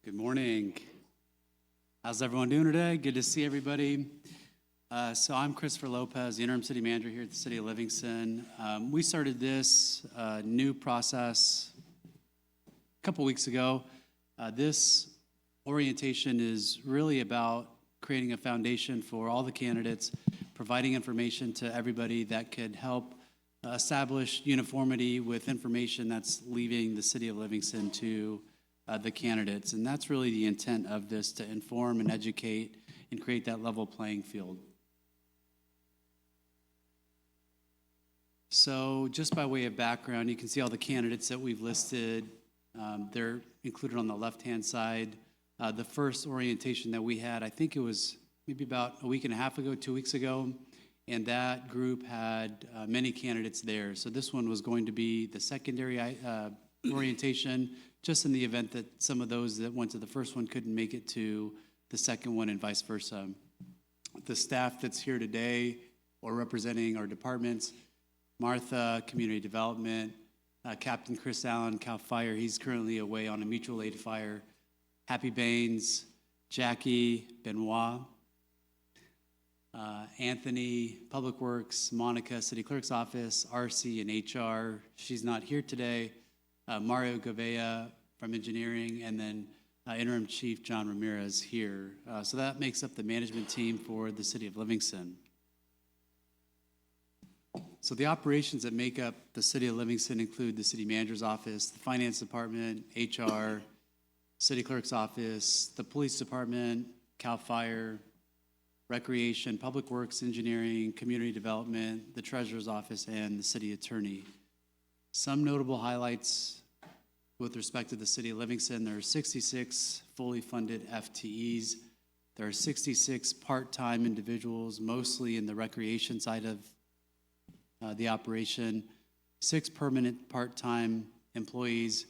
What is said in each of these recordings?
Good morning. How's everyone doing today? Good to see everybody. So I'm Christopher Lopez, the interim city manager here at the city of Livingston. We started this new process a couple weeks ago. This orientation is really about creating a foundation for all the candidates, providing information to everybody that could help establish uniformity with information that's leaving the city of Livingston to the candidates. And that's really the intent of this, to inform and educate and create that level playing field. So just by way of background, you can see all the candidates that we've listed. They're included on the left-hand side. The first orientation that we had, I think it was maybe about a week and a half ago, 2 weeks ago, and that group had many candidates there. So this one was going to be the secondary orientation, just in the event that some of those that went to the first one couldn't make it to the second one and vice versa. The staff that's here today or representing our departments: Martha, Community Development; Captain Chris Allen, CAL FIRE, he's currently away on a mutual aid fire; Happy Baines, Jackie, Benoit; Anthony, Public Works; Monica, City Clerk's Office; RC and HR, she's not here today; Mario Gavea from Engineering, and then Interim Chief John Ramirez here. So that makes up the management team for the City of Livingston. So the operations that make up the City of Livingston include the City Manager's Office, the Finance Department, HR, City Clerk's Office, the Police Department, CAL FIRE, Recreation, Public Works, Engineering, Community Development, the Treasurer's Office, and the City Attorney. Some notable highlights with respect to the City of Livingston: there are 66 fully funded FTEs. There are 66 part-time individuals, mostly in the recreation side of the operation, 6 permanent part-time employees.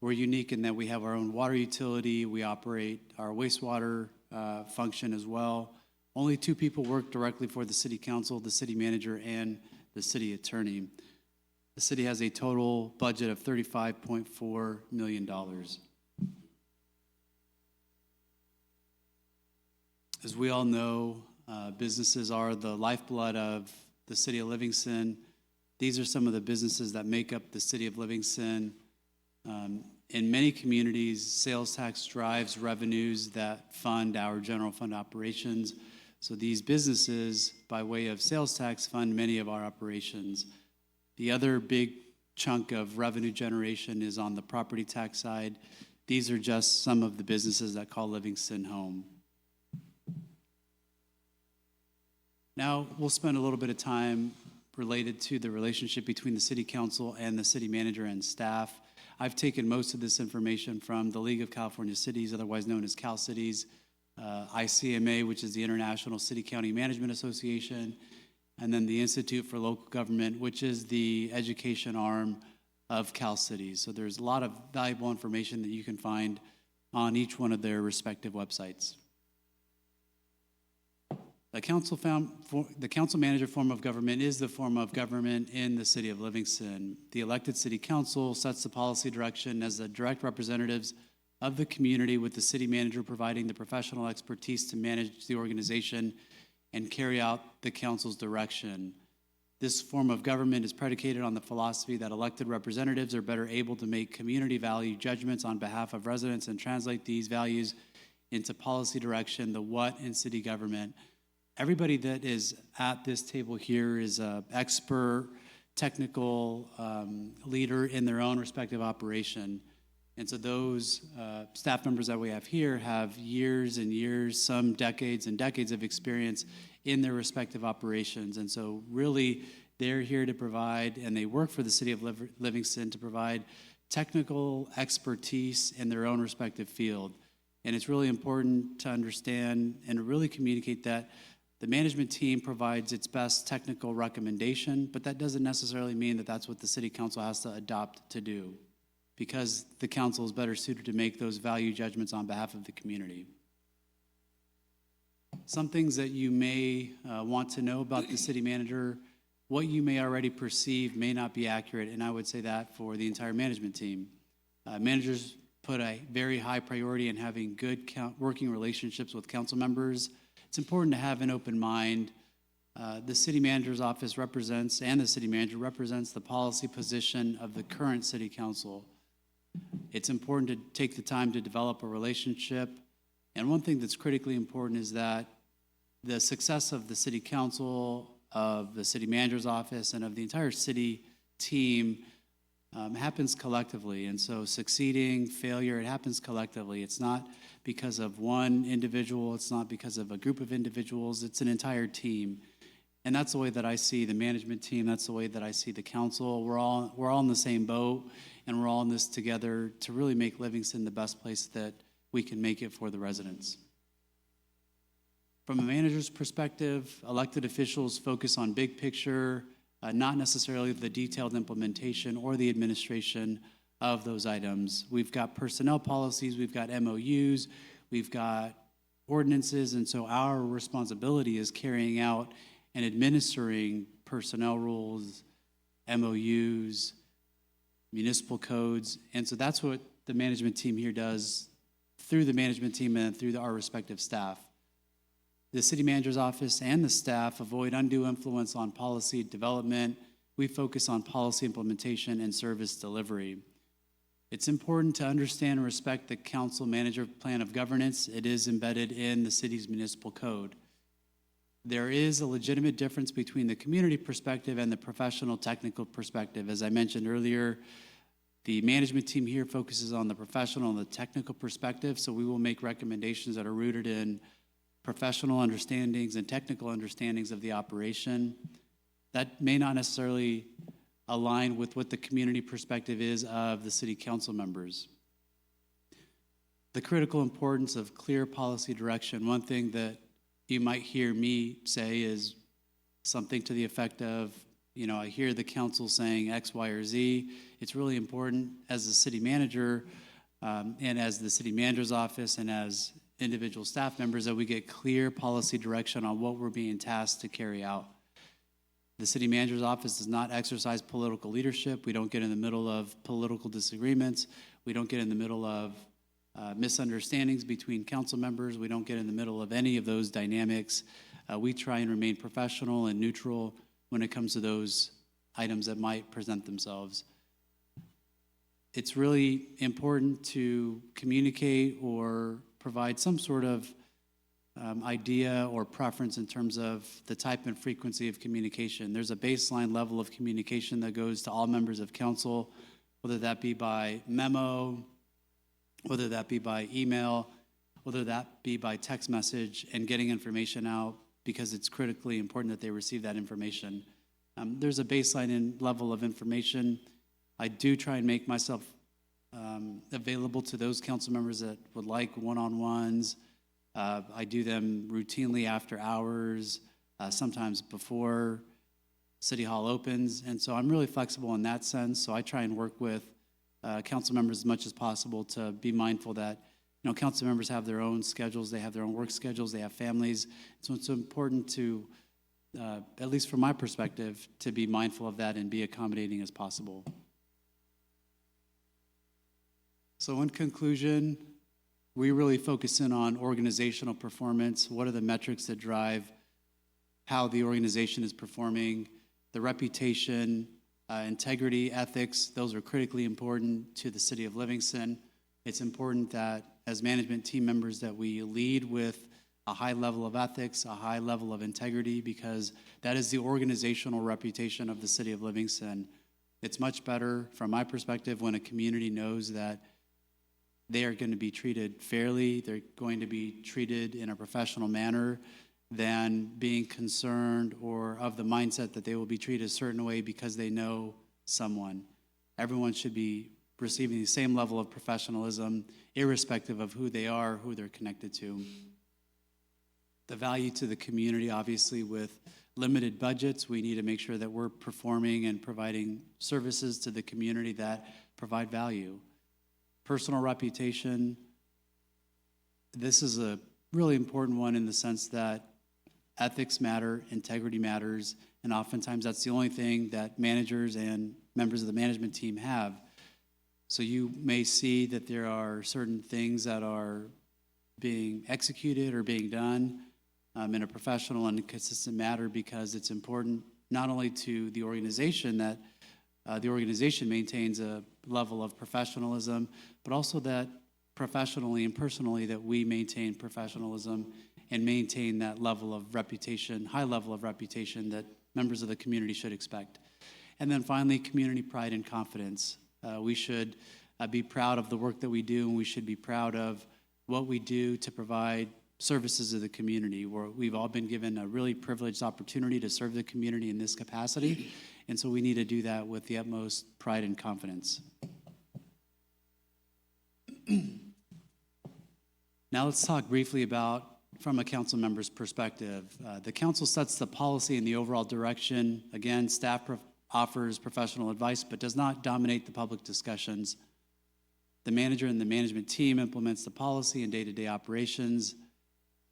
We're unique in that we have our own water utility. We operate our wastewater function as well. Only 2 people work directly for the City Council: the City Manager and the City Attorney. The city has a total budget of $35.4 million. As we all know, businesses are the lifeblood of the City of Livingston. These are some of the businesses that make up the City of Livingston. In many communities, sales tax drives revenues that fund our general fund operations. So these businesses, by way of sales tax, fund many of our operations. The other big chunk of revenue generation is on the property tax side. These are just some of the businesses that call Livingston home. Now, we'll spend a little bit of time related to the relationship between the City Council and the City Manager and staff. I've taken most of this information from the League of California Cities, otherwise known as Cal Cities, ICMA, which is the International City County Management Association, and then the Institute for Local Government, which is the education arm of Cal Cities. So there's a lot of valuable information that you can find on each one of their respective websites. The council manager form of government is the form of government in the City of Livingston. The elected City Council sets the policy direction as the direct representatives of the community, with the city manager providing the professional expertise to manage the organization and carry out the council's direction. This form of government is predicated on the philosophy that elected representatives are better able to make community value judgments on behalf of residents and translate these values into policy direction, the what in city government. Everybody that is at this table here is an expert, technical leader in their own respective operation. And so those staff members that we have here have years and years, some decades and decades of experience in their respective operations. And so really, they're here to provide, and they work for the City of Livingston to provide technical expertise in their own respective field. And it's really important to understand and to really communicate that the management team provides its best technical recommendation, but that doesn't necessarily mean that that's what the City Council has to adopt to do, because the council is better suited to make those value judgments on behalf of the community. Some things that you may want to know about the city manager: what you may already perceive may not be accurate, and I would say that for the entire management team. Managers put a very high priority in having good working relationships with council members. It's important to have an open mind. The city manager's office represents, and the city manager represents, the policy position of the current city council. It's important to take the time to develop a relationship. And one thing that's critically important is that the success of the city council, of the city manager's office, and of the entire city team happens collectively. And so succeeding, failure, it happens collectively. It's not because of one individual. It's not because of a group of individuals. It's an entire team. And that's the way that I see the management team. That's the way that I see the council. We're all in the same boat, and we're all in this together to really make Livingston the best place that we can make it for the residents. From a manager's perspective, elected officials focus on big picture, not necessarily the detailed implementation or the administration of those items. We've got personnel policies, we've got MOUs, we've got ordinances, and so our responsibility is carrying out and administering personnel rules, MOUs, municipal codes, and so that's what the management team here does through the management team and through our respective staff. The city manager's office and the staff avoid undue influence on policy development. We focus on policy implementation and service delivery. It's important to understand and respect the council manager plan of governance. It is embedded in the city's municipal code. There is a legitimate difference between the community perspective and the professional technical perspective. As I mentioned earlier, the management team here focuses on the professional and the technical perspective, so we will make recommendations that are rooted in professional understandings and technical understandings of the operation. That may not necessarily align with what the community perspective is of the city council members. The critical importance of clear policy direction. One thing that you might hear me say is something to the effect of, I hear the council saying X, Y, or Z. It's really important as the city manager and as the city manager's office and as individual staff members that we get clear policy direction on what we're being tasked to carry out. The city manager's office does not exercise political leadership. We don't get in the middle of political disagreements. We don't get in the middle of misunderstandings between council members. We don't get in the middle of any of those dynamics. We try and remain professional and neutral when it comes to those items that might present themselves. It's really important to communicate or provide some sort of idea or preference in terms of the type and frequency of communication. There's a baseline level of communication that goes to all members of council, whether that be by memo, whether that be by email, whether that be by text message, and getting information out because it's critically important that they receive that information. There's a baseline level of information. I do try and make myself available to those council members that would like one-on-ones. I do them routinely after hours, sometimes before City Hall opens, and so I'm really flexible in that sense. So I try and work with council members as much as possible to be mindful that council members have their own schedules, they have their own work schedules, they have families, so it's important to, at least from my perspective, to be mindful of that and be accommodating as possible. So in conclusion, we really focus in on organizational performance. What are the metrics that drive how the organization is performing? The reputation, integrity, ethics, those are critically important to the city of Livingston. It's important that as management team members that we lead with a high level of ethics, a high level of integrity, because that is the organizational reputation of the city of Livingston. It's much better, from my perspective, when a community knows that they are going to be treated fairly, they're going to be treated in a professional manner, than being concerned or of the mindset that they will be treated a certain way because they know someone. Everyone should be receiving the same level of professionalism, irrespective of who they are, who they're connected to. The value to the community, obviously, with limited budgets, we need to make sure that we're performing and providing services to the community that provide value. Personal reputation, this is a really important one in the sense that ethics matter, integrity matters, and oftentimes that's the only thing that managers and members of the management team have. So you may see that there are certain things that are being executed or being done in a professional and consistent manner, because it's important not only to the organization that the organization maintains a level of professionalism, but also that professionally and personally that we maintain professionalism and maintain that level of reputation, high level of reputation that members of the community should expect. And then finally, community pride and confidence. We should be proud of the work that we do, and we should be proud of what we do to provide services to the community. We've all been given a really privileged opportunity to serve the community in this capacity, and so we need to do that with the utmost pride and confidence. Now let's talk briefly about, from a council member's perspective. The council sets the policy and the overall direction. Again, staff offers professional advice but does not dominate the public discussions. The manager and the management team implements the policy and day-to-day operations.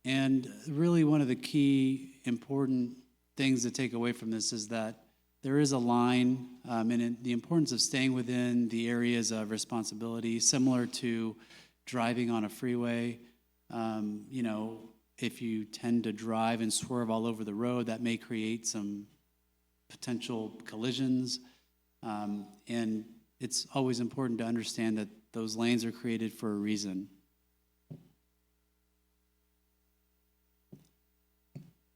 And really one of the key important things to take away from this is that there is a line and the importance of staying within the areas of responsibility, similar to driving on a freeway. If you tend to drive and swerve all over the road, that may create some potential collisions. And it's always important to understand that those lanes are created for a reason.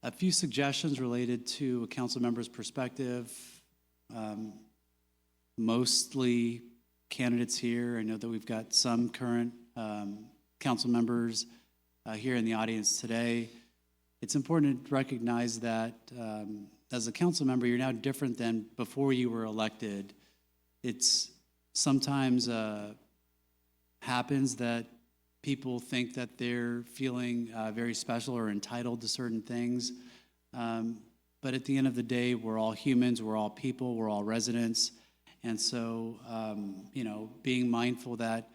A few suggestions related to a council member's perspective. Mostly candidates here. I know that we've got some current council members here in the audience today. It's important to recognize that as a council member, you're now different than before you were elected. It's sometimes happens that people think that they're feeling very special or entitled to certain things. But at the end of the day, we're all humans, we're all people, we're all residents. And so, being mindful that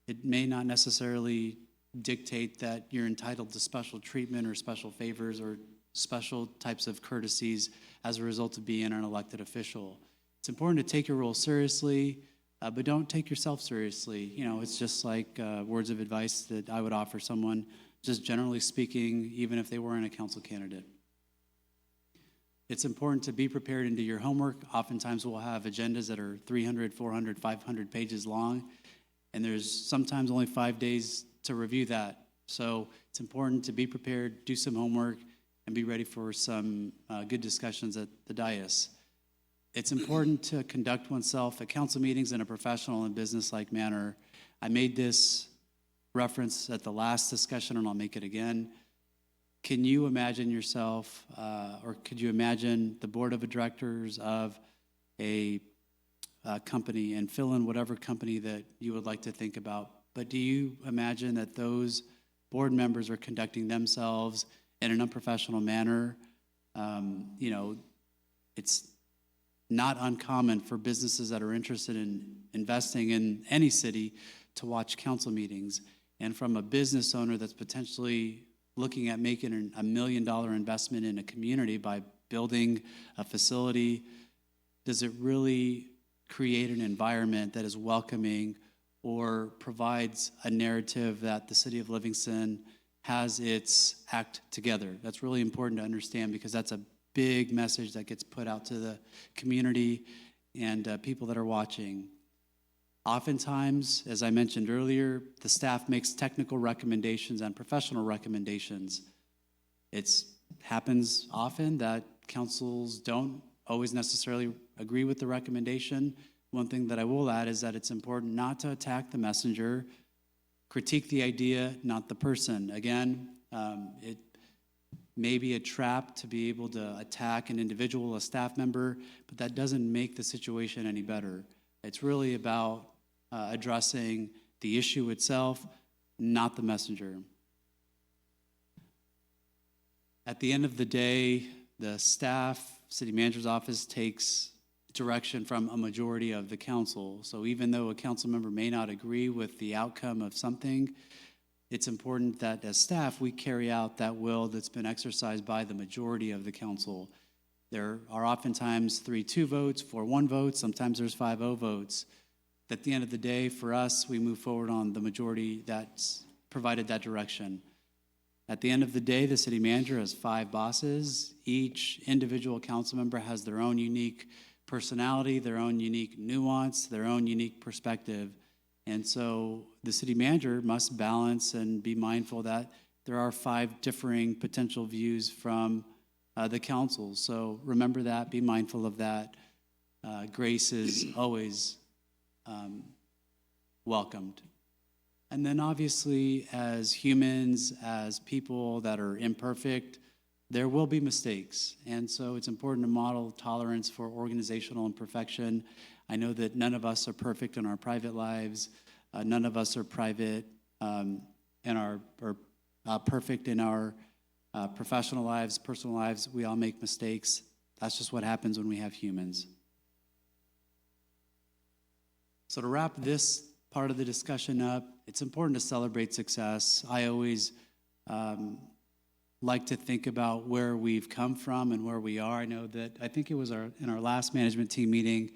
it may not necessarily dictate that you're entitled to special treatment or special favors or special types of courtesies as a result of being an elected official. It's important to take your role seriously, but don't take yourself seriously. It's just like words of advice that I would offer someone, just generally speaking, even if they weren't a council candidate. It's important to be prepared and do your homework. Oftentimes we'll have agendas that are 300, 400, 500 pages long, and there's sometimes only 5 days to review that. So it's important to be prepared, do some homework, and be ready for some good discussions at the dais. It's important to conduct oneself at council meetings in a professional and business-like manner. I made this reference at the last discussion, and I'll make it again. Can you imagine yourself, or could you imagine the board of directors of a company, and fill in whatever company that you would like to think about? But do you imagine that those board members are conducting themselves in an unprofessional manner? It's not uncommon for businesses that are interested in investing in any city to watch council meetings. And from a business owner that's potentially looking at making $1 million investment in a community by building a facility, does it really create an environment that is welcoming or provides a narrative that the city of Livingston has its act together? That's really important to understand, because that's a big message that gets put out to the community and people that are watching. Oftentimes, as I mentioned earlier, the staff makes technical recommendations and professional recommendations. It happens often that councils don't always necessarily agree with the recommendation. One thing that I will add is that it's important not to attack the messenger, critique the idea, not the person. Again, it may be a trap to be able to attack an individual, a staff member, but that doesn't make the situation any better. It's really about addressing the issue itself, not the messenger. At the end of the day, the staff, city manager's office takes direction from a majority of the council. So even though a council member may not agree with the outcome of something, it's important that as staff, we carry out that will that's been exercised by the majority of the council. There are oftentimes 3-2 votes, 4-1 votes, sometimes there's 5-0 votes. at the end of the day, for us, we move forward on the majority that's provided that direction. At the end of the day, the city manager has 5 bosses. Each individual council member has their own unique personality, their own unique nuance, their own unique perspective. And so the city manager must balance and be mindful that there are 5 differing potential views from the council. So remember that, be mindful of that. Grace is always welcomed. And then obviously, as humans, as people that are imperfect, there will be mistakes. And so it's important to model tolerance for organizational imperfection. I know that none of us are perfect in our private lives. None of us are private perfect in our professional lives, personal lives. We all make mistakes. That's just what happens when we have humans. So to wrap this part of the discussion up, it's important to celebrate success. I always like to think about where we've come from and where we are. I know that, I think it was in our last management team meeting,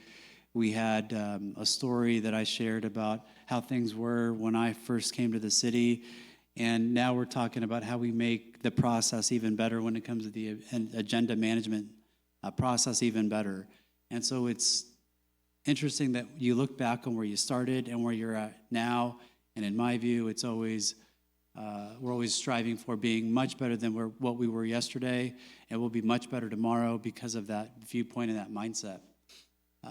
we had a story that I shared about how things were when I first came to the city. And now we're talking about how we make the process even better when it comes to the agenda management process even better. And so it's interesting that you look back on where you started and where you're at now. And in my view, it's always, we're always striving for being much better than what we were yesterday, and we'll be much better tomorrow because of that viewpoint and that mindset.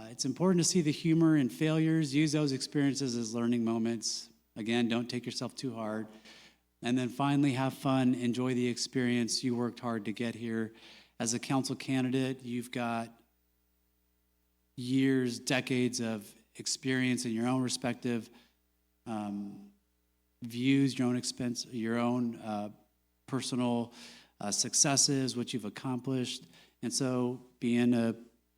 It's important to see the humor in failures, use those experiences as learning moments. Again, don't take yourself too hard. And then finally, have fun, enjoy the experience. You worked hard to get here. As a council candidate, you've got years, decades of experience in your own respective views, your own personal successes, what you've accomplished. And so being a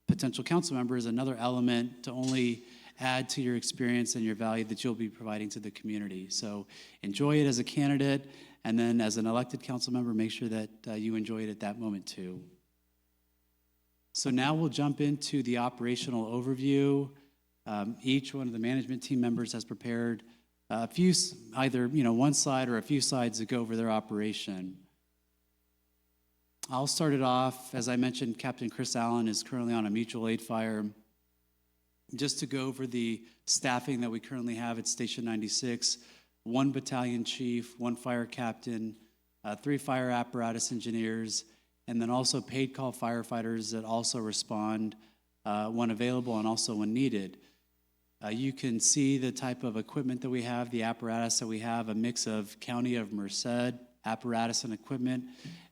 potential council member is another element to only add to your experience and your value that you'll be providing to the community. So enjoy it as a candidate, and then as an elected council member, make sure that you enjoy it at that moment too. So now we'll jump into the operational overview. Each one of the management team members has prepared a few, either one slide or a few slides to go over their operation. I'll start it off. As I mentioned, Captain Chris Allen is currently on a mutual aid fire. Just to go over the staffing that we currently have at Station 96, 1 battalion chief, 1 fire captain, 3 fire apparatus engineers, and then also paid call firefighters that also respond when available and also when needed. You can see the type of equipment that we have, the apparatus that we have, a mix of County of Merced apparatus and equipment,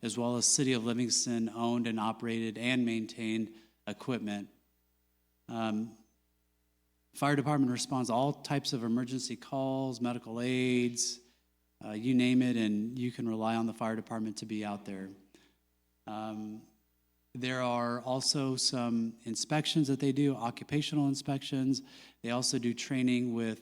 as well as City of Livingston owned and operated and maintained equipment. Fire department responds to all types of emergency calls, medical aids, you name it, and you can rely on the fire department to be out there. There are also some inspections that they do, occupational inspections. They also do training with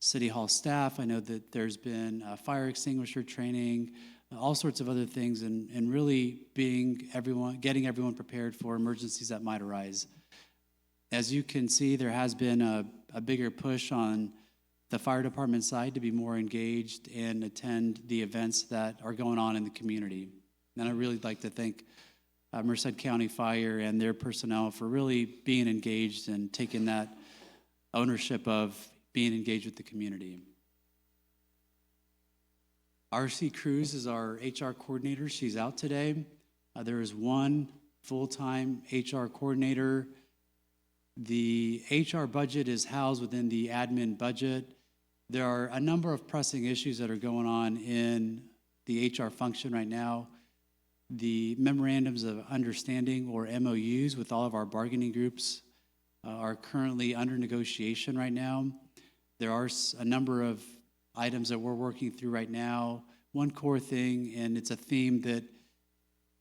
City Hall staff. I know that there's been fire extinguisher training, all sorts of other things, and really getting everyone prepared for emergencies that might arise. As you can see, there has been a bigger push on the fire department side to be more engaged and attend the events that are going on in the community. And I'd really like to thank Merced County Fire and their personnel for really being engaged and taking that ownership of being engaged with the community. RC Cruz is our HR coordinator. She's out today. There is 1 full-time HR coordinator. The HR budget is housed within the admin budget. There are a number of pressing issues that are going on in the HR function right now. The memorandums of understanding, or MOUs, with all of our bargaining groups are currently under negotiation right now. There are a number of items that we're working through right now. One core thing, and it's a theme that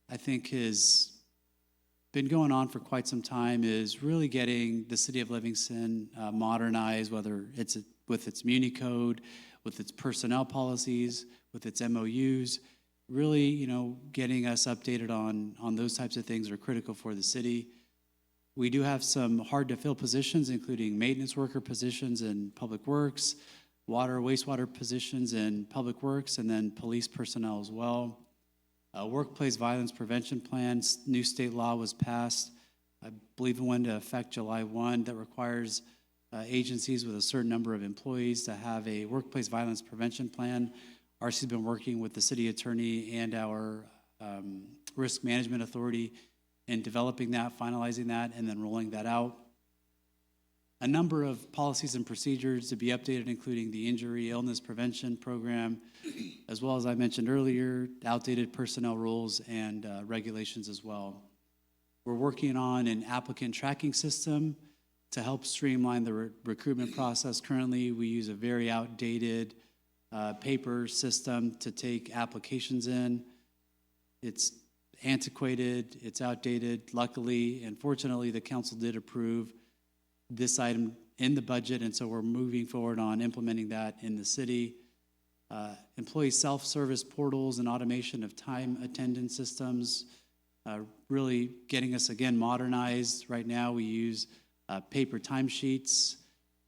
I think has been going on for quite some time, is really getting the City of Livingston modernized, whether it's with its Muni Code, with its personnel policies, with its MOUs. Really, getting us updated on those types of things are critical for the city. We do have some hard-to-fill positions, including maintenance worker positions in Public Works, water, wastewater positions in Public Works, and then police personnel as well. Workplace violence prevention plan, new state law was passed. I believe it went into effect July 1 that requires agencies with a certain number of employees to have a workplace violence prevention plan. RC's been working with the city attorney and our risk management authority in developing that, finalizing that, and then rolling that out. A number of policies and procedures to be updated, including the injury illness prevention program, as well as I mentioned earlier, outdated personnel rules and regulations as well. We're working on an applicant tracking system to help streamline the recruitment process. Currently, we use a very outdated paper system to take applications in. It's antiquated, it's outdated. Luckily and fortunately, the council did approve this item in the budget, and so we're moving forward on implementing that in the city. Employee self-service portals and automation of time attendance systems, really getting us again modernized. Right now we use paper timesheets.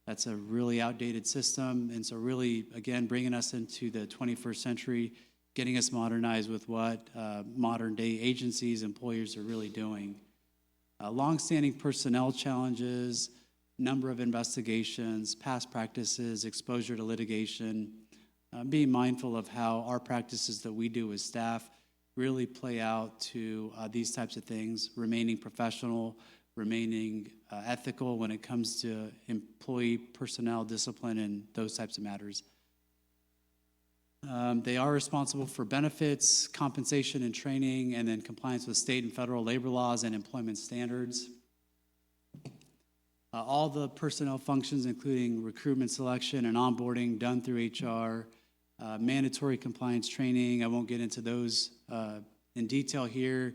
That's a really outdated system, and so really again bringing us into the 21st century, getting us modernized with what modern day agencies, employers are really doing. Longstanding personnel challenges, number of investigations, past practices, exposure to litigation, being mindful of how our practices that we do as staff really play out to these types of things, remaining professional, remaining ethical when it comes to employee personnel discipline and those types of matters. They are responsible for benefits, compensation and training, and then compliance with state and federal labor laws and employment standards. All the personnel functions, including recruitment, selection, and onboarding, done through HR. Mandatory compliance training, I won't get into those in detail here.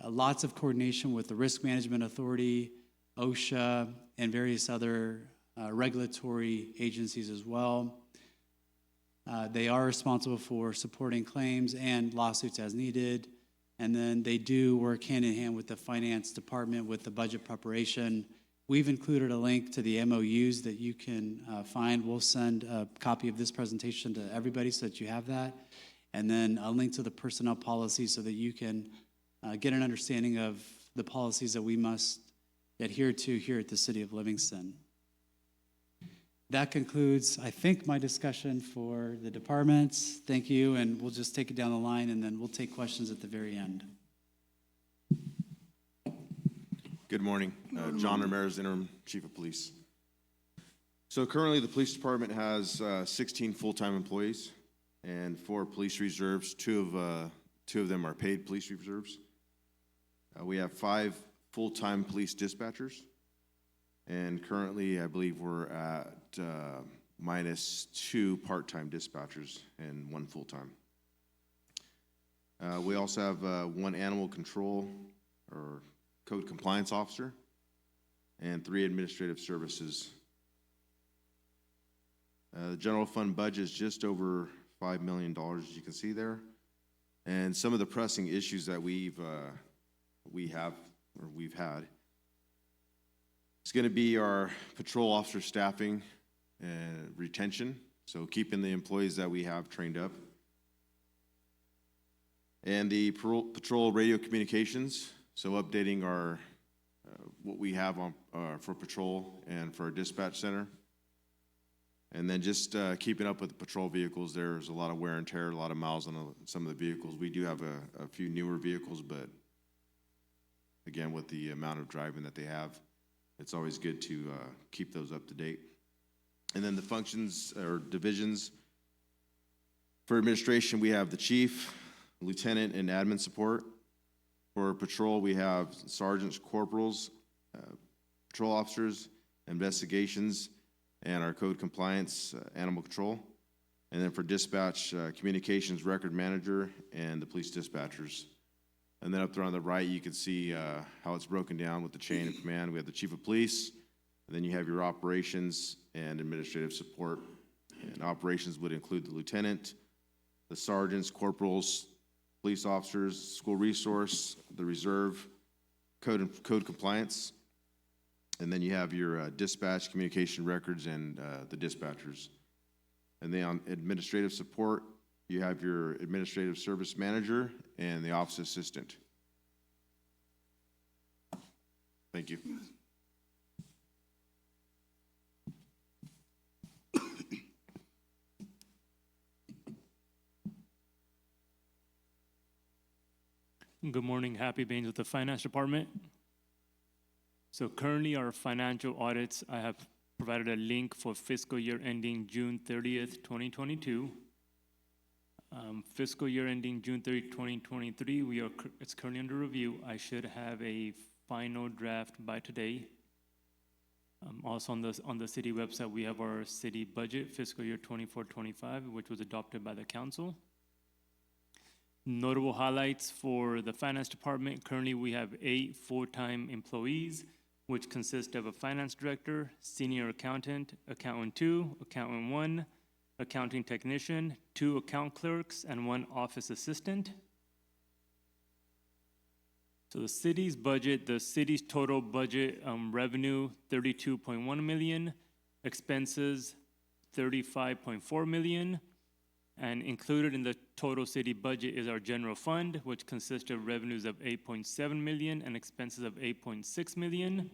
Lots of coordination with the Risk Management Authority, OSHA, and various other regulatory agencies as well. They are responsible for supporting claims and lawsuits as needed. And then they do work hand in hand with the finance department with the budget preparation. We've included a link to the MOUs that you can find. We'll send a copy of this presentation to everybody so that you have that. And then a link to the personnel policy so that you can get an understanding of the policies that we must adhere to here at the City of Livingston. That concludes, I think, my discussion for the departments. Thank you, and we'll just take it down the line, and then we'll take questions at the very end. Good morning. John Ramirez, Interim Chief of Police. So currently the police department has 16 full-time employees and 4 police reserves. Two of them are paid police reserves. We have 5 full-time police dispatchers. And currently, I believe we're at minus 2 part-time dispatchers and 1 full-time. We also have 1 animal control or code compliance officer and 3 administrative services. The general fund budget is just over $5 million, as you can see there. And some of the pressing issues that we've had, it's going to be our patrol officer staffing and retention, so keeping the employees that we have trained up. And the patrol radio communications, so updating our what we have on for patrol and for our dispatch center. And then just keeping up with the patrol vehicles. There's a lot of wear and tear, a lot of miles on some of the vehicles. We do have a few newer vehicles, but again, with the amount of driving that they have, it's always good to keep those up to date. And then the functions or divisions. For administration, we have the chief, lieutenant, and admin support. For patrol, we have sergeants, corporals, patrol officers, investigations, and our code compliance, animal control. And then for dispatch, communications record manager, and the police dispatchers. And then up there on the right, you can see how it's broken down with the chain of command. We have the chief of police, and then you have your operations and administrative support. And operations would include the lieutenant, the sergeants, corporals, police officers, school resource, the reserve, code compliance, And then you have your dispatch, communication records, and the dispatchers. And then on administrative support, you have your administrative service manager and the office assistant. Thank you. Good morning, Happy Baines with the Finance Department. So currently our financial audits, I have provided a link for fiscal year ending June 30th, 2022. Fiscal year ending June 30th, 2023, it's currently under review. I should have a final draft by today. Also on the city website, we have our city budget fiscal year 24-25, which was adopted by the council. Notable highlights for the finance department. Currently, we have 8 full-time employees, which consist of a finance director, senior accountant, accountant 2, accountant 1, accounting technician, 2 account clerks, and 1 office assistant. So the city's budget, the city's total budget revenue, $32.1 million, expenses, $35.4 million, and included in the total city budget is our general fund, which consists of revenues of $8.7 million and expenses of $8.6 million.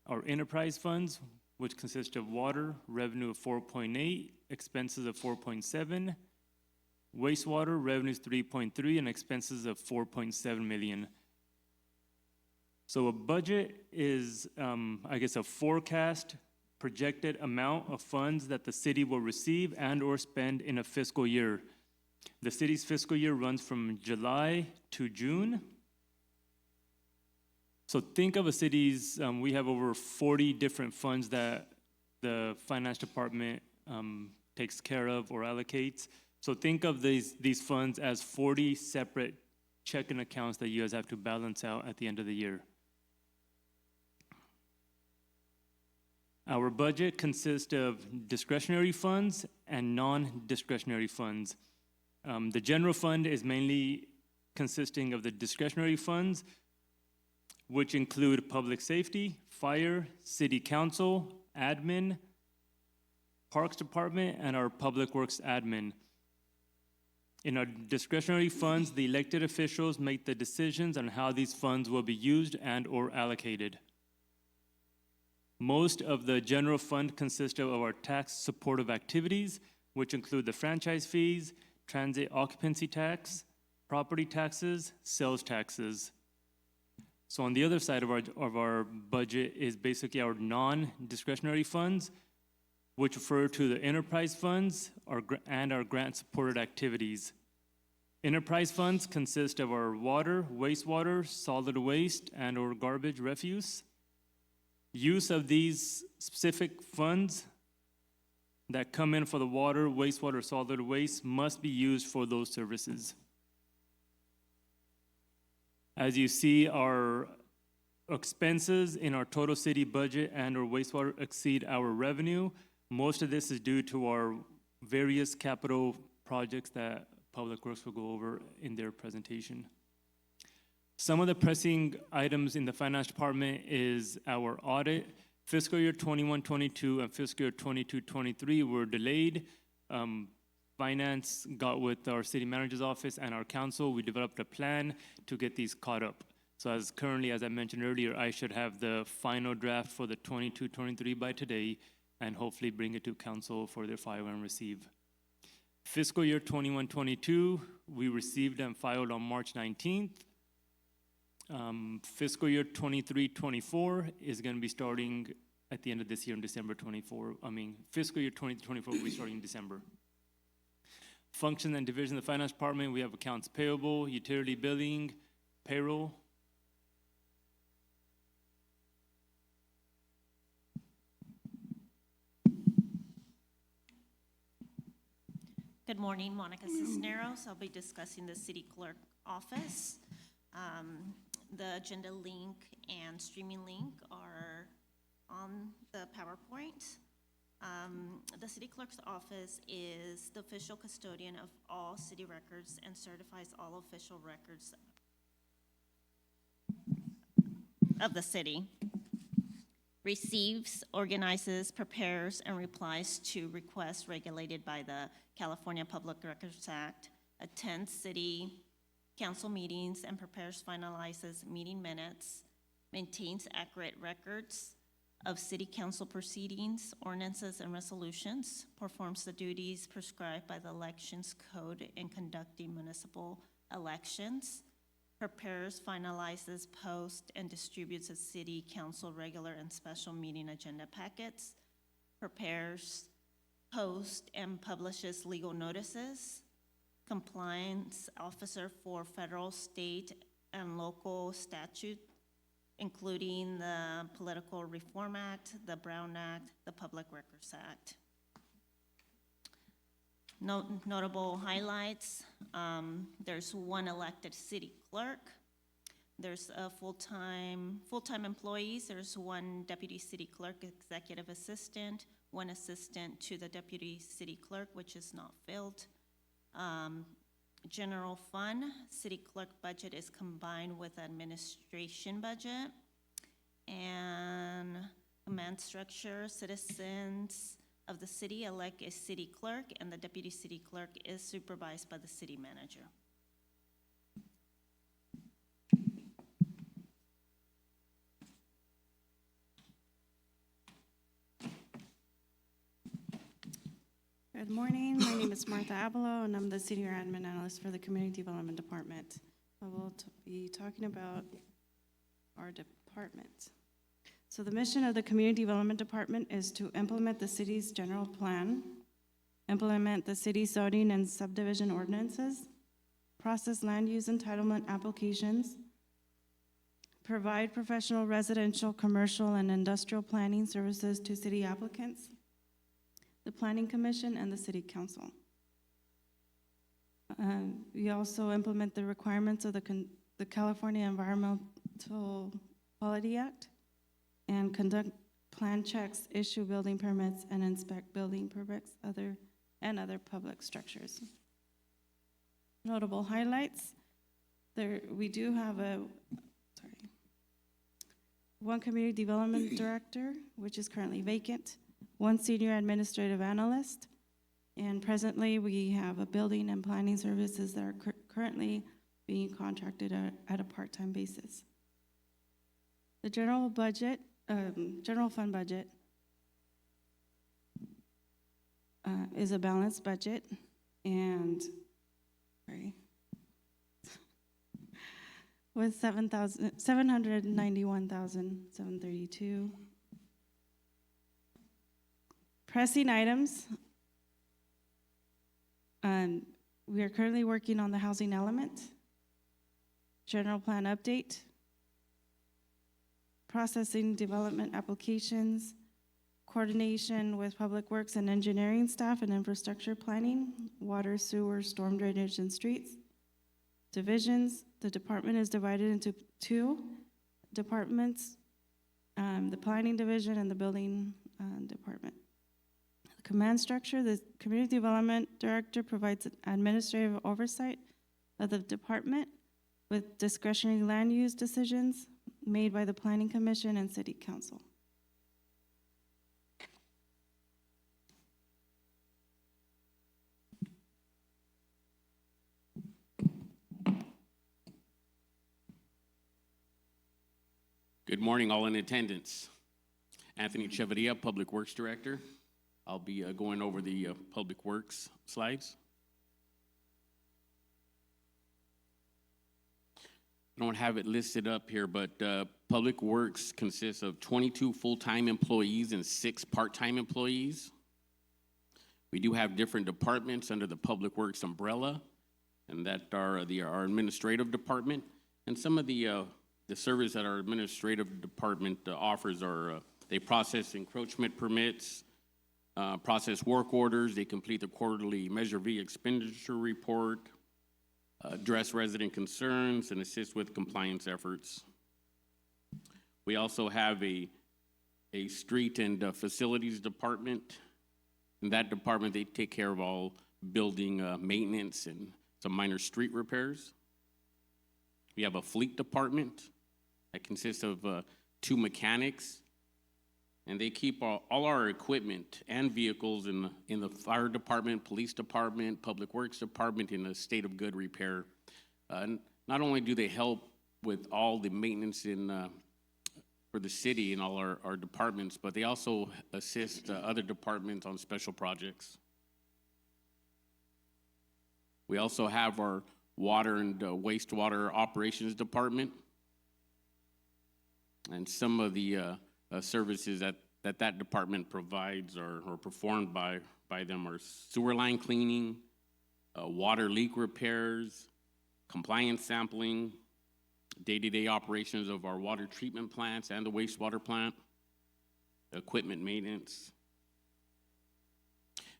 Our enterprise funds, which consist of water, revenue of $4.8, expenses of $4.7, wastewater, revenues $3.3, and expenses of $4.7 million. So a budget is, a forecast projected amount of funds that the city will receive and or spend in a fiscal year. The city's fiscal year runs from July to June. So think of a city's, we have over 40 different funds that the finance department takes care of or allocates. So think of these funds as 40 separate checking accounts that you guys have to balance out at the end of the year. Our budget consists of discretionary funds and non-discretionary funds. The general fund is mainly consisting of the discretionary funds, which include public safety, fire, city council, admin, parks department, and our public works admin. In our discretionary funds, the elected officials make the decisions on how these funds will be used and or allocated. Most of the general fund consists of our tax supportive activities, which include the franchise fees, transit occupancy tax, property taxes, sales taxes. So on the other side of our budget is basically our non-discretionary funds, which refer to the enterprise funds and our grant-supported activities. Enterprise funds consist of our water, wastewater, solid waste, and or garbage refuse. Use of these specific funds that come in for the water, wastewater, solid waste must be used for those services. As you see, our expenses in our total city budget and our wastewater exceed our revenue. Most of this is due to our various capital projects that Public Works will go over in their presentation. Some of the pressing items in the finance department is our audit. Fiscal year 21-22 and fiscal year 22-23 were delayed. Finance got with our city manager's office and our council. We developed a plan to get these caught up. So as I mentioned earlier, I should have the final draft for the 22-23 by today and hopefully bring it to council for their file and receive. Fiscal year 21-22, we received and filed on March 19th. Fiscal year 23-24 is going to be starting at the end of this year in December 24. Fiscal year 2024 will be starting in December. Function and division of the finance department, we have accounts payable, utility billing, payroll. Good morning, Monica Cisneros. I'll be discussing the city clerk office. The agenda link and streaming link are on the PowerPoint. The city clerk's office is the official custodian of all city records and certifies all official records of the city. receives, organizes, prepares, and replies to requests regulated by the California Public Records Act, attends city council meetings and prepares, finalizes meeting minutes, maintains accurate records of city council proceedings, ordinances, and resolutions, performs the duties prescribed by the Elections Code in conducting municipal elections, prepares, finalizes, posts, and distributes the city council regular and special meeting agenda packets, prepares, posts, and publishes legal notices, compliance officer for federal, state, and local statute, including the Political Reform Act, the Brown Act, the Public Records Act. Notable highlights, there's one elected city clerk, there's a full-time employees, there's one deputy city clerk executive assistant, one assistant to the deputy city clerk, which is not filled. General fund, city clerk budget is combined with administration budget. And command structure, citizens of the city elect a city clerk, and the deputy city clerk is supervised by the city manager. Good morning. My name is Martha Abelo, and I'm the Senior Admin Analyst for the Community Development Department. I will be talking about our department. So the mission of the Community Development Department is to implement the city's general plan, implement the city's zoning and subdivision ordinances, process land use entitlement applications, provide professional residential, commercial, and industrial planning services to city applicants, the Planning Commission, and the City Council. We also implement the requirements of the California Environmental Quality Act and conduct plan checks, issue building permits, and inspect building permits and other public structures. Notable highlights, we do have one community development director, which is currently vacant, one senior administrative analyst, and presently we have a building and planning services that are currently being contracted at a part-time basis. The general fund budget is a balanced budget, and with $791,732. Pressing items. We are currently working on the housing element, general plan update, processing development applications, coordination with public works and engineering staff and infrastructure planning, water, sewer, storm drainage, and streets. Divisions, the department is divided into two departments, the planning division and the building department. Command structure, the community development director provides administrative oversight of the department with discretionary land use decisions made by the Planning Commission and City Council. Good morning, all in attendance. Anthony Cheveria, Public Works Director. I'll be going over the Public Works slides. I don't have it listed up here, but Public Works consists of 22 full-time employees and 6 part-time employees. We do have different departments under the Public Works umbrella, and that are our administrative department. And some of the service that our administrative department offers are they process encroachment permits, process work orders, they complete the quarterly Measure V expenditure report, address resident concerns, and assist with compliance efforts. We also have a street and facilities department. In that department, they take care of all building maintenance and some minor street repairs. We have a fleet department that consists of 2 mechanics, and they keep all our equipment and vehicles in the fire department, police department, public works department in a state of good repair. Not only do they help with all the maintenance for the city and all our departments, but they also assist other departments on special projects. We also have our water and wastewater operations department. And some of the services that department provides or performed by them are sewer line cleaning, water leak repairs, compliance sampling, day-to-day operations of our water treatment plants and the wastewater plant, equipment maintenance.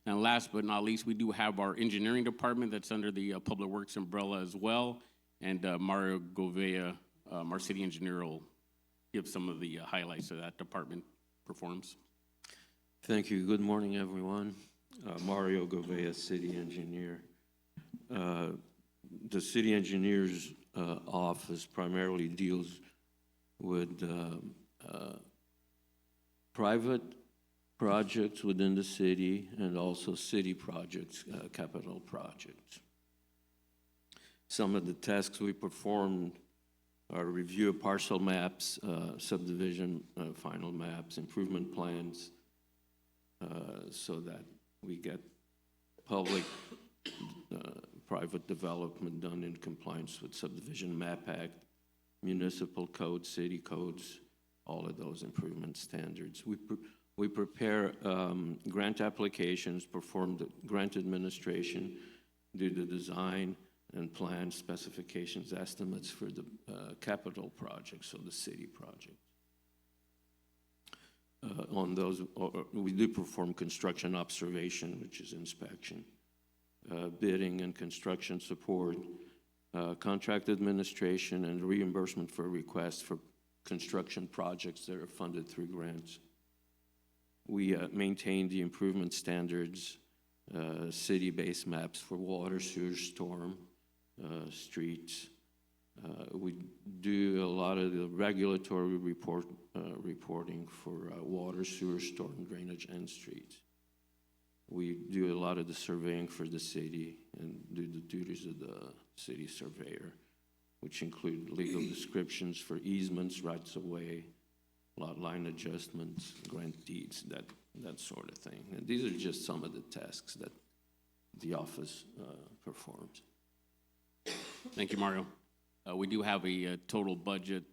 And last but not least, we do have our engineering department that's under the Public Works umbrella as well. And Mario Govea, our city engineer, will give some of the highlights of that department performs. Thank you. Good morning, everyone. Mario Govea, city engineer. The city engineer's office primarily deals with private projects within the city and also city projects, capital projects. Some of the tasks we performed are review of parcel maps, subdivision final maps, improvement plans, so that we get public private development done in compliance with Subdivision Map Act, municipal codes, city codes, all of those improvement standards. We prepare grant applications, perform the grant administration, do the design and plan specifications, estimates for the capital projects, so the city projects. On those, we do perform construction observation, which is inspection, bidding and construction support, contract administration, and reimbursement for requests for construction projects that are funded through grants. We maintain the improvement standards, city-based maps for water, sewer, storm, streets. We do a lot of the regulatory reporting for water, sewer, storm, drainage, and streets. We do a lot of the surveying for the city and do the duties of the city surveyor, which include legal descriptions for easements, rights of way, lot line adjustments, grant deeds, that sort of thing. And these are just some of the tasks that the office performs. Thank you, Mario. We do have a total budget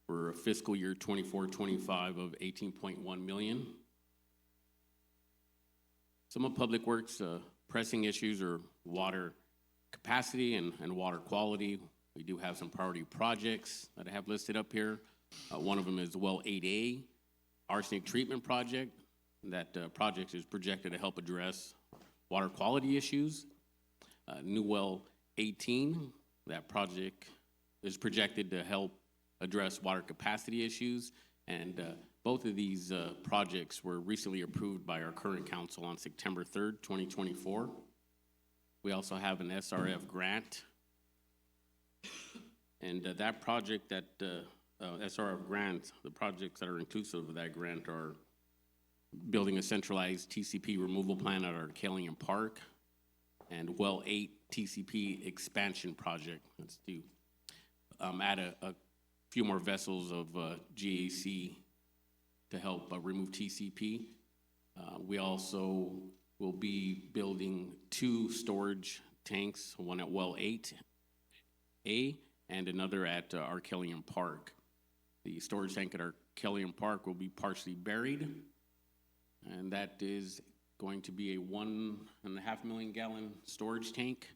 for fiscal year 24-25 of $18.1 million. Some of Public Works' pressing issues are water capacity and water quality. We do have some priority projects that I have listed up here. One of them is Well 8A, arsenic treatment project. That project is projected to help address water quality issues. New Well 18, that project is projected to help address water capacity issues. And both of these projects were recently approved by our current council on September 3rd, 2024. We also have an SRF grant. And that project, that SRF grant, the projects that are inclusive of that grant are building a centralized TCP removal plant at our Killian Park and Well 8 TCP expansion project. Let's do add a few more vessels of GAC to help remove TCP. We also will be building 2 storage tanks, one at Well 8A and another at our Killian Park. The storage tank at our Killian Park will be partially buried, and that is going to be a 1.5 million gallon storage tank.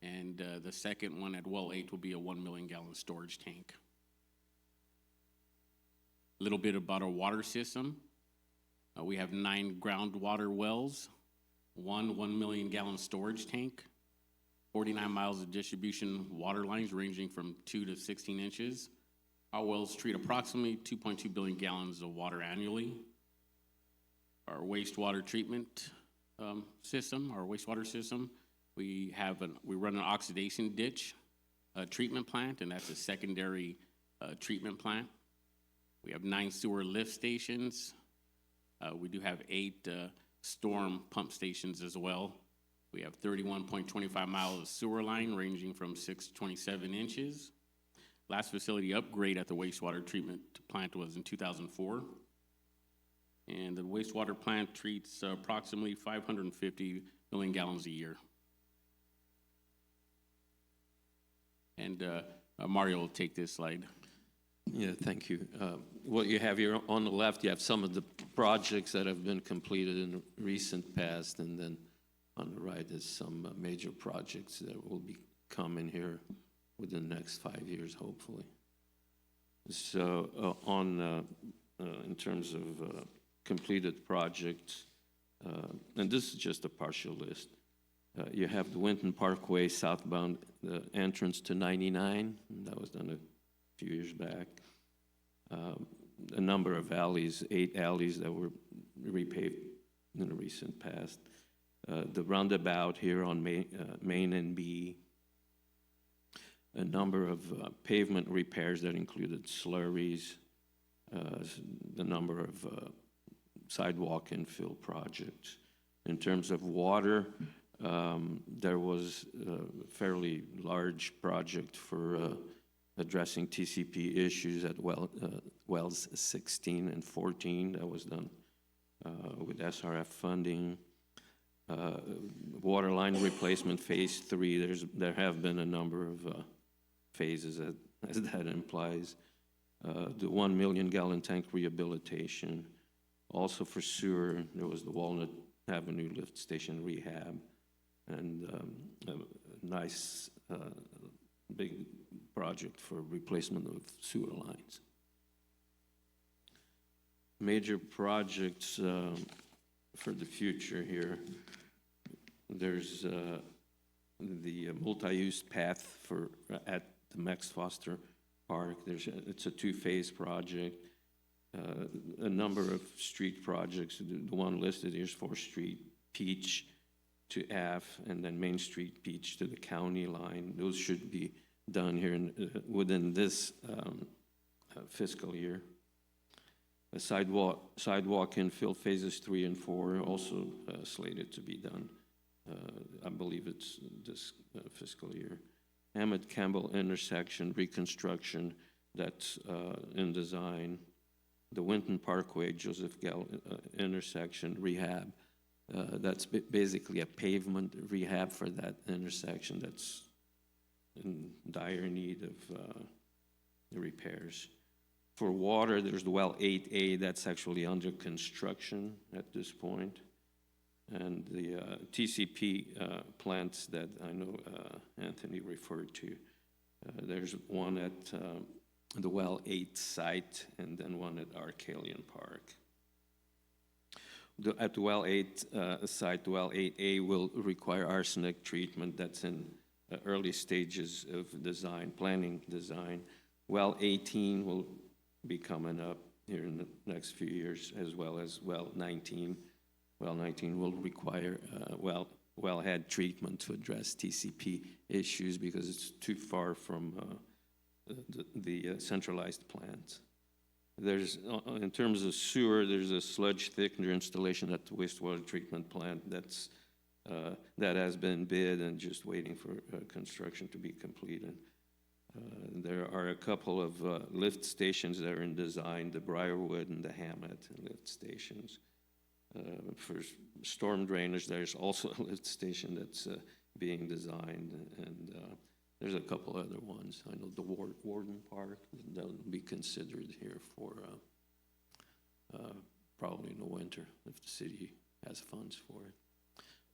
And the second one at Well 8 will be a 1 million gallon storage tank. A little bit about our water system. We have 9 groundwater wells, 1 million gallon storage tank, 49 miles of distribution water lines ranging from 2 to 16 inches. Our wells treat approximately 2.2 billion gallons of water annually. Our wastewater treatment system, our wastewater system, we run an oxidation ditch treatment plant, and that's a secondary treatment plant. We have 9 sewer lift stations, We do have 8 storm pump stations as well. We have 31.25 miles of sewer line ranging from 6 to 27 inches. Last facility upgrade at the wastewater treatment plant was in 2004. And the wastewater plant treats approximately 550 million gallons a year. And Mario will take this slide. Yeah, thank you. What you have here on the left, you have some of the projects that have been completed in the recent past, and then on the right is some major projects that will be coming here within the next 5 years, hopefully. So in terms of completed projects, and this is just a partial list. You have the Winton Parkway southbound entrance to 99. That was done a few years back. A number of alleys, 8 alleys that were repaved in the recent past. The roundabout here on Main and B. A number of pavement repairs that included slurries. A number of sidewalk infill projects. In terms of water, there was a fairly large project for addressing TCP issues at wells 16 and 14. That was done with SRF funding. Water line replacement phase 3. There have been a number of phases as that implies. The 1 million gallon tank rehabilitation. Also for sewer, there was the Walnut Avenue lift station rehab, and a nice big project for replacement of sewer lines. Major projects for the future here. There's the multi-use path at the Max Foster Park. It's a 2-phase project. A number of street projects. The one listed here is 4th Street, Peach to F, and then Main Street, Peach to the county line. Those should be done here within this fiscal year. A sidewalk infill phases 3 and 4 also slated to be done. I believe it's this fiscal year. Emmett Campbell intersection reconstruction, that's in design. The Winton Parkway, Joseph Gall intersection rehab. That's basically a pavement rehab for that intersection that's in dire need of repairs. For water, there's the well 8A that's actually under construction at this point. And the TCP plants that I know Anthony referred to. There's one at the well 8 site, and then one at Arcalian Park. At the well 8 site, the well 8A will require arsenic treatment. That's in early stages of design, planning design. Well 18 will be coming up here in the next few years, as well as well 19. Well 19 will require wellhead treatment to address TCP issues because it's too far from the centralized plant. There's, in terms of sewer, there's a sludge thickener installation at the wastewater treatment plant that has been bid and just waiting for construction to be completed. There are a couple of lift stations that are in design, the Briarwood and the Hammett lift stations. For storm drainage, there's also a lift station that's being designed, and there's a couple other ones. I know the Warden Park, that will be considered here for probably in the winter if the city has funds for it.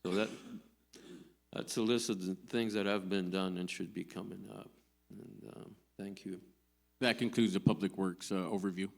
So that's a list of the things that have been done and should be coming up. And thank you. That concludes the Public Works overview.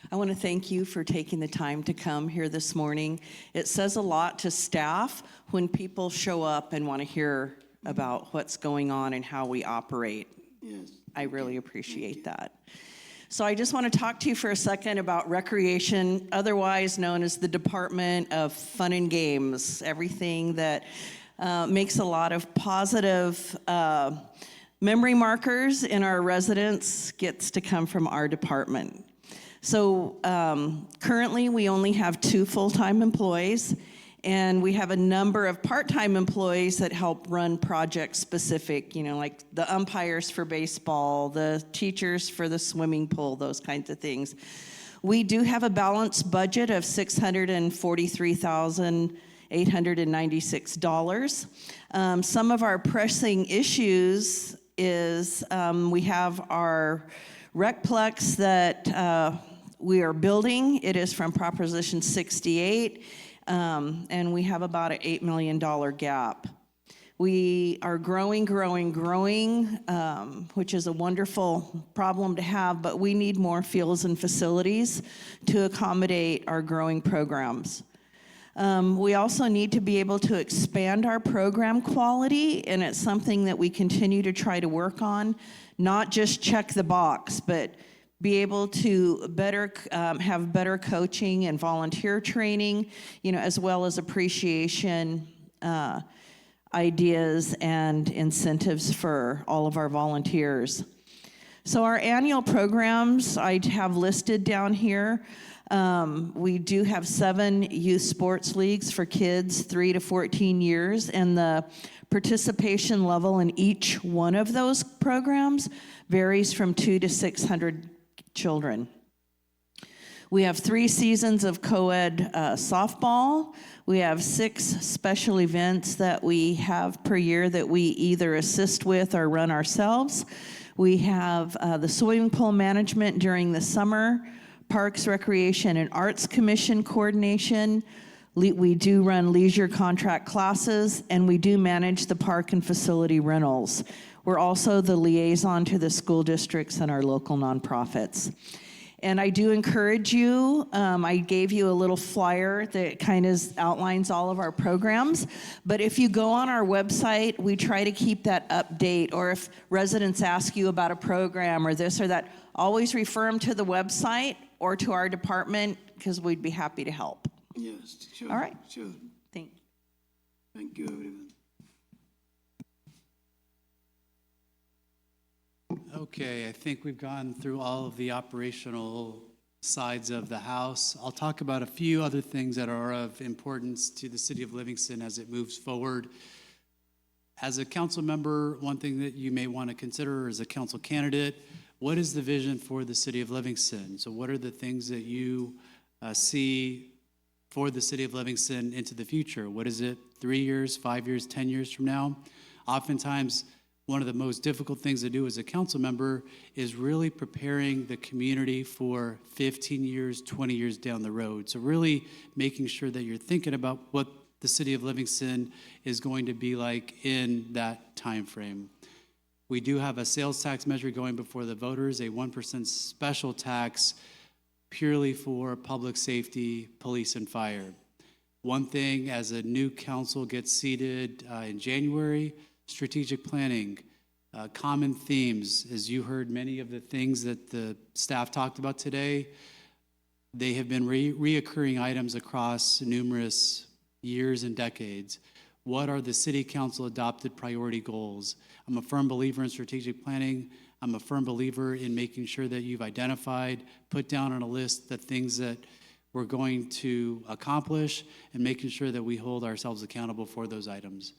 I want to thank you for taking the time to come here this morning. It says a lot to staff when people show up and want to hear about what's going on and how we operate. Yes. I really appreciate that. So I just want to talk to you for a second about recreation, otherwise known as the Department of Fun and Games. Everything that makes a lot of positive memory markers in our residents gets to come from our department. So currently, we only have 2 full-time employees, and we have a number of part-time employees that help run project-specific, like the umpires for baseball, the teachers for the swimming pool, those kinds of things. We do have a balanced budget of $643,896. Some of our pressing issues is we have our recplex that we are building. It is from Proposition 68, and we have about an $8 million gap. We are growing, which is a wonderful problem to have, but we need more fields and facilities to accommodate our growing programs. We also need to be able to expand our program quality, and it's something that we continue to try to work on, not just check the box, but be able to better have better coaching and volunteer training, as well as appreciation ideas and incentives for all of our volunteers. So our annual programs I have listed down here. We do have 7 youth sports leagues for kids 3 to 14 years, and the participation level in each one of those programs varies from 200 to 600 children. We have 3 seasons of co-ed softball. We have 6 special events that we have per year that we either assist with or run ourselves. We have the swimming pool management during the summer, Parks, Recreation, and Arts Commission coordination. We do run leisure contract classes, and we do manage the park and facility rentals. We're also the liaison to the school districts and our local nonprofits. And I do encourage you, I gave you a little flyer that kind of outlines all of our programs, but if you go on our website, we try to keep that update, or if residents ask you about a program or this or that, always refer them to the website or to our department, because we'd be happy to help. Yes, sure. All right. Sure. Thank you. Thank you, everyone. Okay, I think we've gone through all of the operational sides of the house. I'll talk about a few other things that are of importance to the city of Livingston as it moves forward. As a council member, one thing that you may want to consider as a council candidate, what is the vision for the city of Livingston? So what are the things that you see for the city of Livingston into the future? What is it, 3 years, 5 years, 10 years from now? Oftentimes, one of the most difficult things to do as a council member is really preparing the community for 15 years, 20 years down the road. So really making sure that you're thinking about what the city of Livingston is going to be like in that time frame. We do have a sales tax measure going before the voters, a 1% special tax purely for public safety, police, and fire. One thing, as a new council gets seated in January, strategic planning, common themes. As you heard many of the things that the staff talked about today, they have been reoccurring items across numerous years and decades. What are the city council adopted priority goals? I'm a firm believer in strategic planning. I'm a firm believer in making sure that you've identified, put down on a list the things that we're going to accomplish, and making sure that we hold ourselves accountable for those items.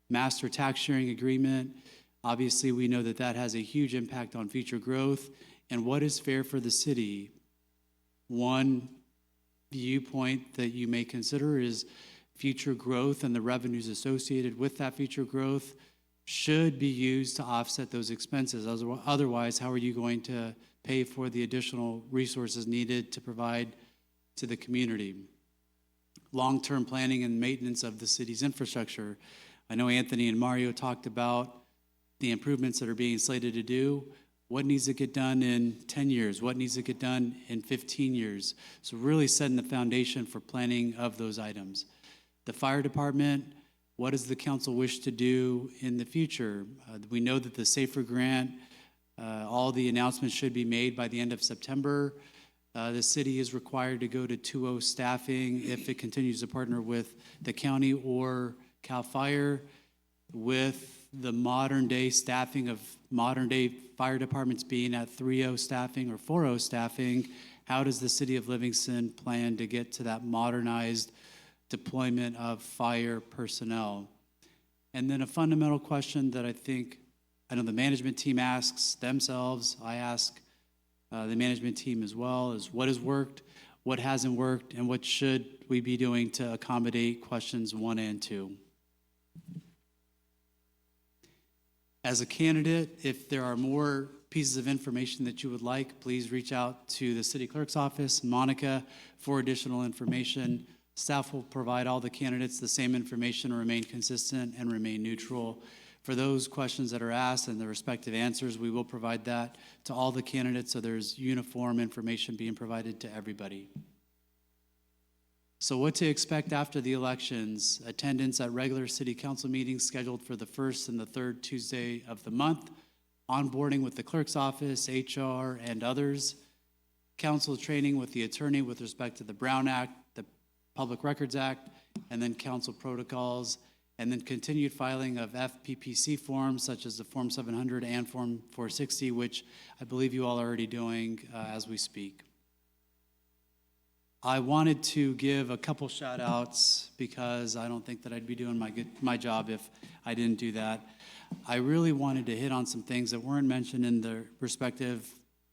Master tax sharing agreement, obviously we know that that has a huge impact on future growth and what is fair for the city. One viewpoint that you may consider is future growth and the revenues associated with that future growth should be used to offset those expenses. Otherwise, how are you going to pay for the additional resources needed to provide to the community? Long-term planning and maintenance of the city's infrastructure. I know Anthony and Mario talked about the improvements that are being slated to do. What needs to get done in 10 years? What needs to get done in 15 years? So really setting the foundation for planning of those items. The fire department, what does the council wish to do in the future? We know that the SAFER grant All the announcements should be made by the end of September. The city is required to go to 2.0 staffing if it continues to partner with the county or CAL FIRE. With the modern day staffing of modern day fire departments being at 3.0 staffing or 4.0 staffing, how does the city of Livingston plan to get to that modernized deployment of fire personnel? And then a fundamental question that I know the management team asks themselves, I ask the management team as well, is what has worked, what hasn't worked, and what should we be doing to accommodate questions 1 and 2. As a candidate, if there are more pieces of information that you would like, please reach out to the city clerk's office, Monica, for additional information. Staff will provide all the candidates the same information, remain consistent, and remain neutral. For those questions that are asked and the respective answers, we will provide that to all the candidates so there's uniform information being provided to everybody. So what to expect after the elections: attendance at regular city council meetings scheduled for the first and the third Tuesday of the month, onboarding with the clerk's office, HR, and others, council training with the attorney with respect to the Brown Act, the Public Records Act, and then council protocols, and then continued filing of FPPC forms such as the Form 700 and Form 460, which I believe you all are already doing as we speak. I wanted to give a couple shout outs because I don't think that I'd be doing my job if I didn't do that. I really wanted to hit on some things that weren't mentioned in the respective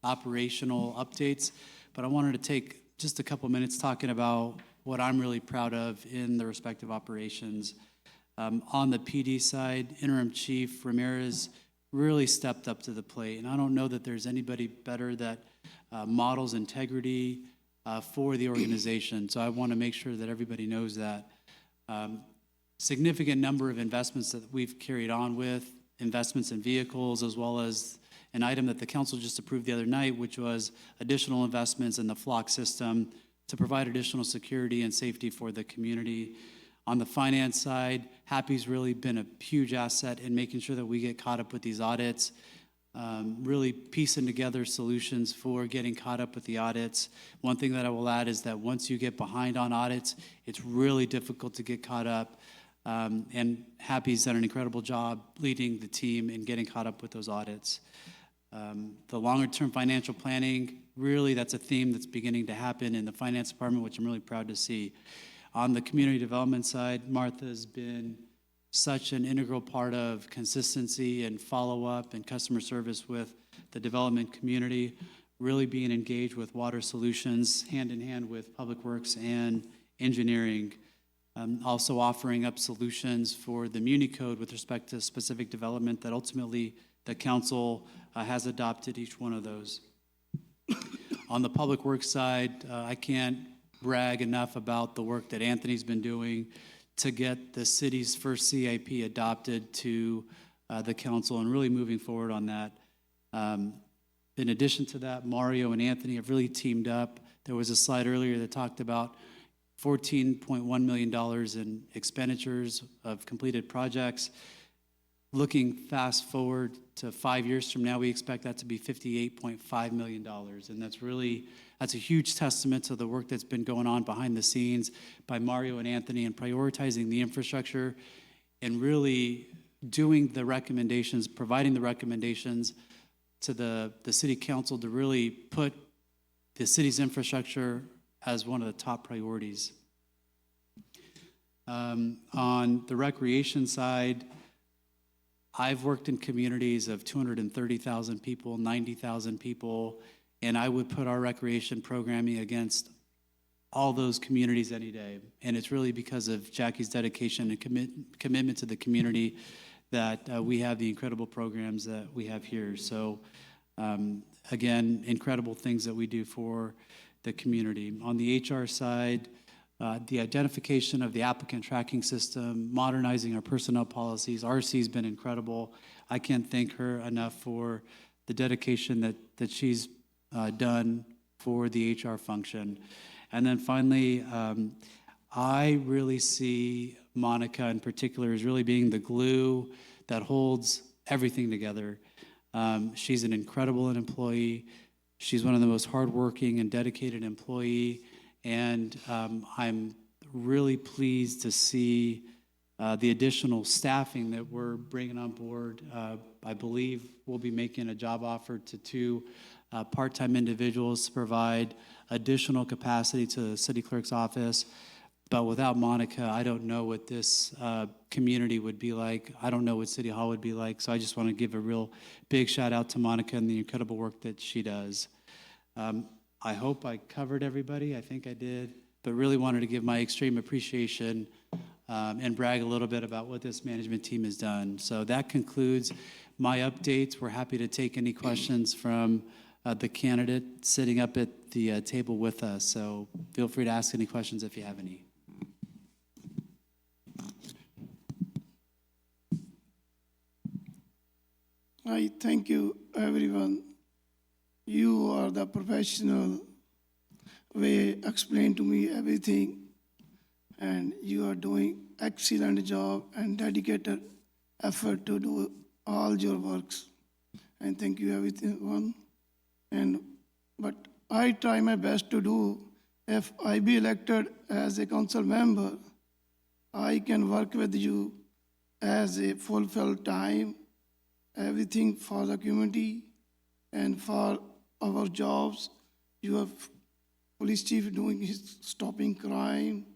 operational updates, but I wanted to take just a couple minutes talking about what I'm really proud of in the respective operations. On the PD side, Interim Chief Ramirez really stepped up to the plate, and I don't know that there's anybody better that models integrity for the organization. So I want to make sure that everybody knows that. Significant number of investments that we've carried on with, investments in vehicles, as well as an item that the council just approved the other night, which was additional investments in the flock system to provide additional security and safety for the community. On the finance side, Happy's really been a huge asset in making sure that we get caught up with these audits, really piecing together solutions for getting caught up with the audits. One thing that I will add is that once you get behind on audits, it's really difficult to get caught up. And Happy's done an incredible job leading the team in getting caught up with those audits. The longer-term financial planning, really that's a theme that's beginning to happen in the finance department, which I'm really proud to see. On the community development side, Martha's been such an integral part of consistency and follow-up and customer service with the development community, really being engaged with water solutions, hand in hand with Public Works and engineering. Also offering up solutions for the Muni Code with respect to specific development that ultimately the council has adopted each one of those. On the Public Works side, I can't brag enough about the work that Anthony's been doing to get the city's first CIP adopted to the council and really moving forward on that. In addition to that, Mario and Anthony have really teamed up. There was a slide earlier that talked about $14.1 million in expenditures of completed projects. Looking fast forward to 5 years from now, we expect that to be $58.5 million. And that's a huge testament to the work that's been going on behind the scenes by Mario and Anthony in prioritizing the infrastructure and really doing the recommendations, providing the recommendations to the city council to really put the city's infrastructure as one of the top priorities. On the recreation side, I've worked in communities of 230,000 people, 90,000 people, and I would put our recreation programming against all those communities any day. And it's really because of Jackie's dedication and commitment to the community that we have the incredible programs that we have here. So again, incredible things that we do for the community. On the HR side, the identification of the applicant tracking system, modernizing our personnel policies. RC's been incredible. I can't thank her enough for the dedication that she's done for the HR function. And then finally, I really see Monica in particular as really being the glue that holds everything together. She's an incredible employee. She's one of the most hardworking and dedicated employee, and I'm really pleased to see the additional staffing that we're bringing on board. I believe we'll be making a job offer to 2 part-time individuals to provide additional capacity to the city clerk's office. But without Monica, I don't know what this community would be like. I don't know what City Hall would be like. So I just want to give a real big shout out to Monica and the incredible work that she does. I hope I covered everybody. I think I did. But really wanted to give my extreme appreciation and brag a little bit about what this management team has done. So that concludes my updates. We're happy to take any questions from the candidate sitting up at the table with us. So feel free to ask any questions if you have any. I thank you, everyone. You are the professional way explain to me everything, and you are doing excellent job and dedicated effort to do all your works. And thank you, everyone. But I try my best to do. If I be elected as a council member, I can work with you as a fulfilled time, everything for the community and for our jobs. You have police chief doing his stopping crime,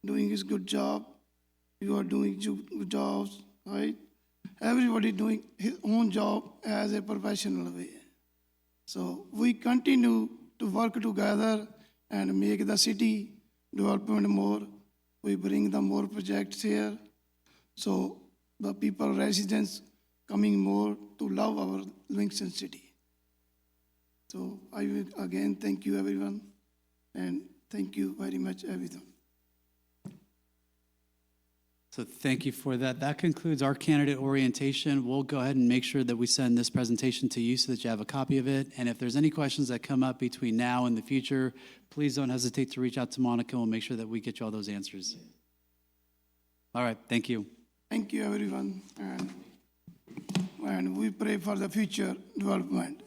doing his good job. You are doing good jobs, right? Everybody doing his own job as a professional way. So we continue to work together and make the city development more. We bring the more projects here. So the people, residents coming more to love our Livingston city. So I will again thank you everyone, and thank you very much everyone. So thank you for that. That concludes our candidate orientation. We'll go ahead and make sure that we send this presentation to you so that you have a copy of it. And if there's any questions that come up between now and the future, please don't hesitate to reach out to Monica. We'll make sure that we get you all those answers. All right, thank you. Thank you everyone, and we pray for the future development.